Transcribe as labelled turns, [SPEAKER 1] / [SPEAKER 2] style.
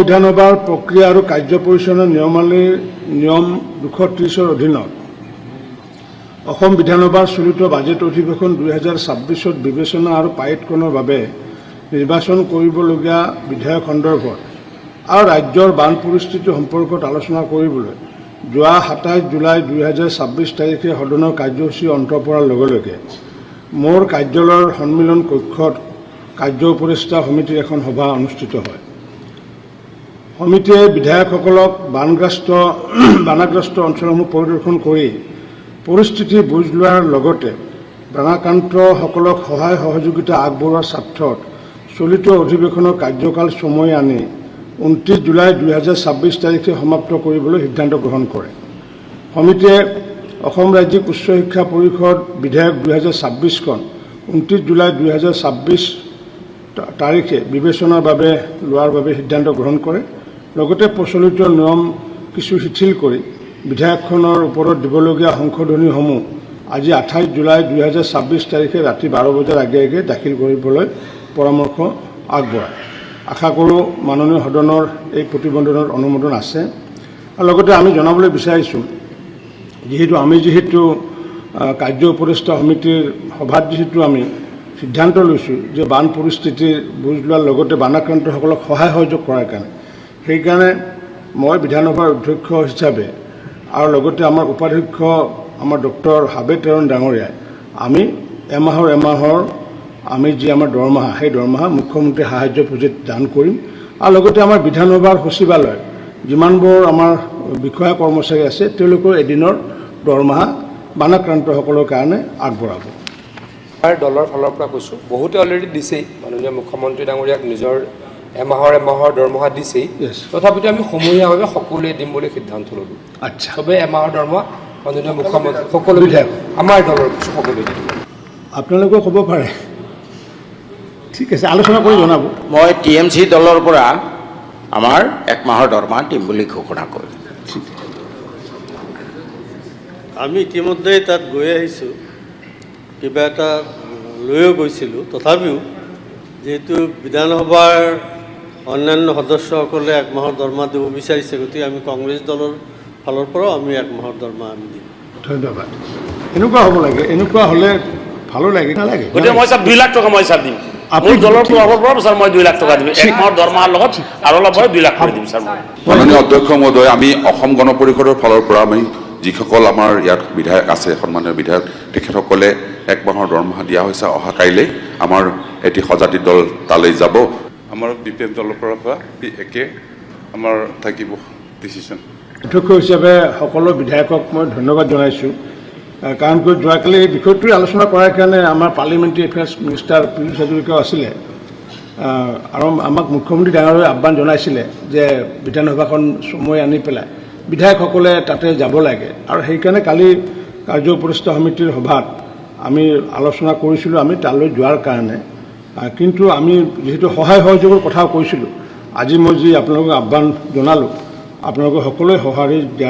[SPEAKER 1] বিধানসভাৰ প্ৰক্ৰিয়া আৰু কাৰ্য পৰিচালনা নিয়মাৱলীৰ নিয়ম 230 অধীনত অসম বিধানসভাৰ চলিত বাজেট অধিৱেশন 2026ত বিবেচনা আৰু পায়িতকৰণৰ বাবে নিৰ্বাচন কৰিবলগীয়া বিধায়ক সন্দৰ্ভত আৰু ৰাজ্যৰ বান পৰিস্থিতি সম্পৰ্কত আলোচনা কৰিবলৈ যোৱা 27 জুলাই 2026 তাৰিখে সদনৰ কাৰ্যসূচী অন্ত পৰাৰ লগে লগে মোৰ কাৰ্যালয়ৰ সন্মিলন কক্ষত কাৰ্য উপদেষ্টা সমিতিৰ এখন সভা অনুষ্ঠিত হয়। সমিতিয়ে বিধায়কসকলক বানাগ্ৰস্ত অঞ্চলসমূহ পৰিদৰ্শন কৰি পৰিস্থিতি বুজ লোৱাৰ লগতে বানাক্ৰান্তসকলক সহায় সহযোগিতা আগবঢ়োৱাৰ স্বাৰ্থত চলিত অধিৱেশনৰ কাৰ্যকাল চমুৱাই আনি 29 জুলাই 2026 তাৰিখে সমাপ্ত কৰিবলৈ সিদ্ধান্ত গ্ৰহণ কৰে। সমিতিয়ে অসম ৰাজ্যিক উচ্চ শিক্ষা পৰিষদ বিধেয়ক 2026খন 29 জুলাই 2026 তাৰিখে বিবেচনাৰ বাবে লোৱাৰ বাবে সিদ্ধান্ত গ্ৰহণ কৰে। লগতে প্ৰচলিত নিয়ম কিছু শিথিল কৰি বিধেয়কখনৰ ওপৰত দিবলগীয়া সংশোধনীসমূহ আজি 28 জুলাই 2026 তাৰিখে ৰাতি 12 বজাৰ আগে আগে দাখিল কৰিবলৈ পৰামৰ্শ আগবঢ়ায়। আশা কৰোঁ মাননীয় সদনৰ এই প্ৰতিবেদনৰ অনুমোদন আছে। আৰু লগতে আমি জনাবলৈ বিচাৰিছোঁ যিহেতু কাৰ্য উপদেষ্টা সমিতিৰ সভাত যিহেতু আমি সিদ্ধান্ত লৈছোঁ যে বান পৰিস্থিতিৰ বুজ লোৱাৰ লগতে বানাক্ৰান্তসকলক সহায় সহযোগ কৰাৰ কাৰণে সেইকাৰণে মই বিধানসভাৰ অধ্যক্ষ হিচাপে আৰু লগতে আমাৰ উপাধ্যক্ষ আমাৰ ডক্টৰ হাবেদ তেৰণ ডাঙৰীয়াই আমি এমাহৰ আমি যি আমাৰ দৰমহা সেই দৰমহা মুখ্যমন্ত্ৰী সাহায্য পুঁজিত দান কৰিম আৰু লগতে আমাৰ বিধানসভাৰ সচিবালয় যিমানবোৰ আমাৰ বিষয়া কৰ্মচাৰী আছে তেওঁলোকৰ এদিনৰ দৰমহা বানাক্ৰান্তসকলৰ কাৰণে আগবঢ়াব।
[SPEAKER 2] দলৰ ফালৰ পৰা কৈছোঁ বহুতে অলৰেডি দিছেই, মাননীয় মুখ্যমন্ত্ৰী ডাঙৰীয়াক নিজৰ এমাহৰ দৰমহা দিছেই। তথাপিতো আমি সমূহীয়াভাৱে সকলোৱে দিম বুলি সিদ্ধান্ত ল'লোঁ।
[SPEAKER 1] আচ্ছা,
[SPEAKER 2] চবেই এমাহৰ দৰমহা মাননীয় মুখ্যমন্ত্ৰী সকলো বিধায়ক আমাৰ দলৰ সকলোৱে দিব।
[SPEAKER 1] আপোনালোকে ক'ব পাৰে, ঠিক আছে, আলোচনা কৰি জনাব।
[SPEAKER 3] মই TMC দলৰ পৰা আমাৰ 1 মাহৰ দৰমহা দিম বুলি ঘোষণা কৰিম।
[SPEAKER 4] আমি ইতিমধ্যে তাত গৈ আহিছোঁ, কিবা এটা লৈও গৈছিলোঁ। তথাপিও যেহেতু বিধানসভাৰ অন্যান্য সদস্যসকলে 1 মাহৰ দৰমহা দিব বিচাৰিছে, গতিকে আমি কংগ্ৰেছ দলৰ ফালৰ পৰাও আমি 1 মাহৰ দৰমহা আমি দিম।
[SPEAKER 1] ধন্যবাদ। এনেকুৱা হ'ব লাগে, এনেকুৱা হ'লে ভালো লাগে নালাগে।
[SPEAKER 5] গতিকে মই ছাৰ 2 লাখ টকা মই ছাৰ দিম। মোৰ দলৰ তৰফৰ পৰা ছাৰ মই 2 লাখ টকা দিম। 1 মাহৰ দৰমহাৰ লগত আৰু অলপ মই 2 লাখ টকা দিম ছাৰ।
[SPEAKER 6] মাননীয় অধ্যক্ষ মহোদয়, আমি অসম গণ পৰিষদৰ ফালৰ পৰা আমি যিসকল আমাৰ ইয়াত বিধায়ক আছে, সন্মানীয় বিধায়ক, তেখেতসকলে 1 মাহৰ দৰমহা দিয়া হৈছে। অহা কাইলৈ আমাৰ এটি সজাতি দল তালৈ যাব।
[SPEAKER 7] আমাৰ BPM দলৰ পৰা একে আমাৰ থাকিব ডিচিশ্যন।
[SPEAKER 1] অধ্যক্ষ হিচাপে সকলো বিধায়কক মই ধন্যবাদ জনাইছোঁ, কাৰণ যোৱাকালি এই বিষয়টো আলোচনা কৰাৰ কাৰণে আমাৰ পাৰ্লিমেণ্টাৰী এফেয়াৰ্ছ মিনিষ্টাৰ পীযুষ হাজৰিকাও আছিলে আৰু আমাক মুখ্যমন্ত্ৰী ডাঙৰীয়াই আহ্বান জনাইছিলে যে বিধানসভাখন চমুৱাই আনি পেলাই বিধায়কসকলে তাতে যাব লাগে। আৰু সেইকাৰণে কালি কাৰ্য উপদেষ্টা সমিতিৰ সভাত আমি আলোচনা কৰিছিলোঁ আমি তালৈ যোৱাৰ কাৰণে। কিন্তু আমি যিহেতু সহায় সহযোগৰ কথাও কৈছিলোঁ, আজি মই যি আপোনালোকক আহ্বান জনালোঁ, আপোনালোকে সকলোৱে সঁহাৰি দিয়াৰ